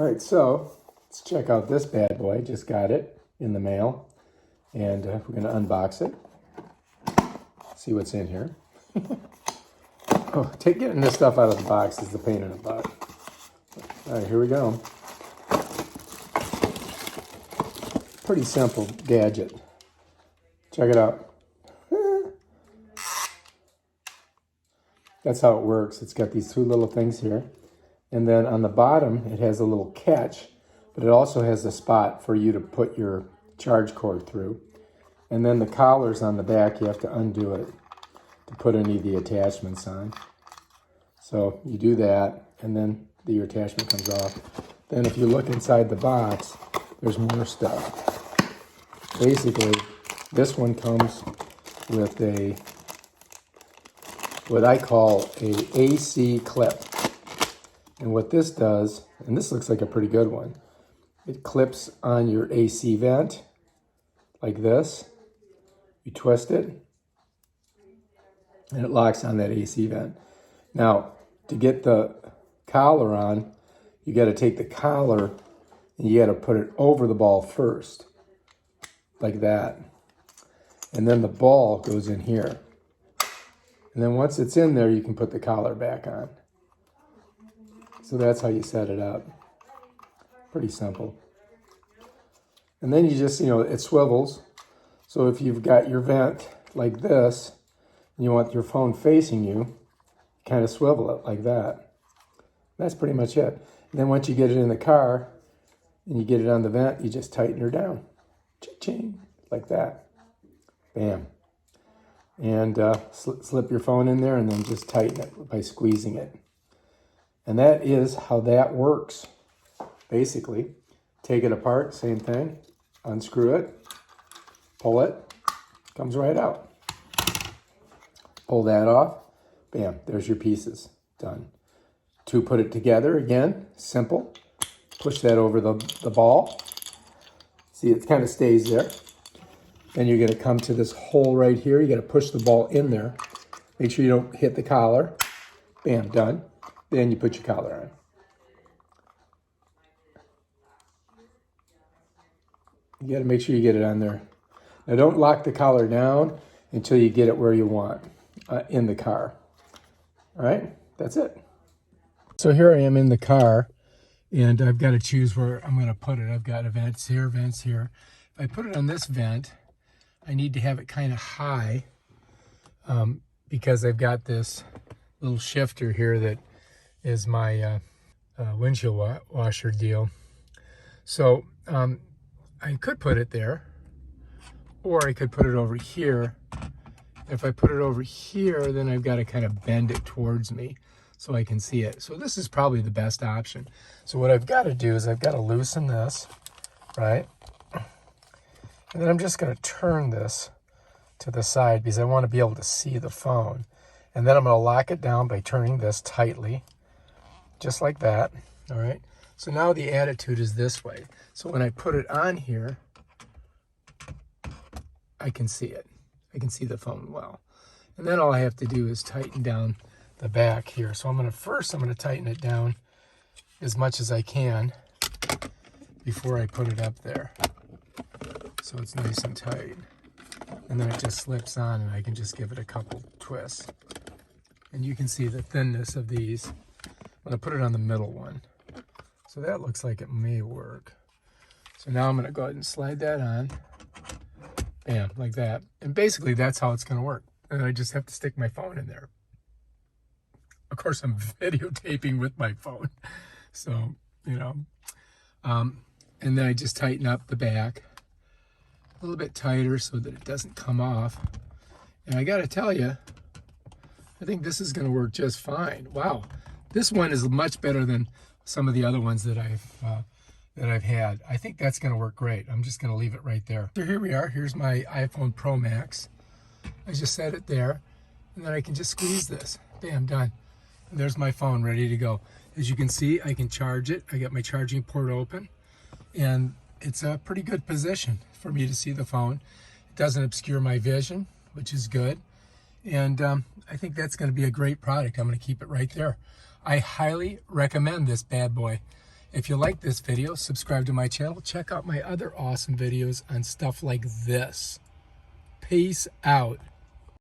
All right, so let's check out this bad boy. Just got it in the mail, and we're going to unbox it. See what's in here. Getting this stuff out of the box is the pain in the butt. All right, here we go. Pretty simple gadget. Check it out. That's how it works. It's got these two little things here. And then on the bottom, it has a little catch, but it also has a spot for you to put your charge cord through. And then the collar's on the back. You have to undo it to put any of the attachments on. So you do that, and then your attachment comes off. Then if you look inside the box, there's more stuff. Basically, this one comes with what I call a AC clip. And what this does, and this looks like a pretty good one, it clips on your AC vent like this. You twist it, and it locks on that AC vent. Now, to get the collar on, you got to take the collar and you got to put it over the ball first, like that. And then the ball goes in here. And then once it's in there, you can put the collar back on. So that's how you set it up. Pretty simple. And then you just, it swivels. So if you've got your vent like this, and you want your phone facing you, kind of swivel it like that. That's pretty much it. And then once you get it in the car, and you get it on the vent, you just tighten her down. Cha-ching, like that. Bam. And slip your phone in there and then just tighten it by squeezing it. And that is how that works. Basically, take it apart, same thing. Unscrew it, pull it, comes right out. Pull that off, bam, there's your pieces, done. To put it together, again, simple. Push that over the ball. See, it kind of stays there. Then you're gonna come to this hole right here. You gotta push the ball in there. Make sure you don't hit the collar. Bam, done. Then you put your collar on. You gotta make sure you get it on there. Now don't lock the collar down until you get it where you want in the car. All right, that's it. So here I am in the car, and I've got to choose where I'm gonna put it. I've got vents here, vents here. If I put it on this vent, I need to have it kind of high because I've got this little shifter here that is my windshield washer deal. So I could put it there, or I could put it over here. If I put it over here, then I've got to kind of bend it towards me so I can see it. So this is probably the best option. So what I've got to do is I've got to loosen this, right? And then I'm just going to turn this to the side because I want to be able to see the phone. And then I'm going to lock it down by turning this tightly, just like that. All right. So now the attitude is this way. So when I put it on here, I can see it. I can see the phone well. And then all I have to do is tighten down the back here. So I'm going to tighten it down as much as I can before I put it up there. So it's nice and tight. And then it just slips on and I can just give it a couple twists. And you can see the thinness of these. I'm going to put it on the middle one. So that looks like it may work. So now I'm going to go ahead and slide that on. Bam, like that. And basically that's how it's going to work. And I just have to stick my phone in there. Of course, I'm videotaping with my phone. So, and then I just tighten up the back a little bit tighter so that it doesn't come off. And I got to tell you, I think this is going to work just fine. Wow. This one is much better than some of the other ones that I've had. I think that's going to work great. I'm just going to leave it right there. So here we are. Here's my iPhone Pro Max. I just set it there, and then I can just squeeze this. Bam, done. And there's my phone ready to go. As you can see, I can charge it. I got my charging port open, and it's a pretty good position for me to see the phone. It doesn't obscure my vision, which is good. And I think that's going to be a great product. I'm going to keep it right there. I highly recommend this bad boy. If you like this video, subscribe to my channel. Check out my other awesome videos on stuff like this. Peace out.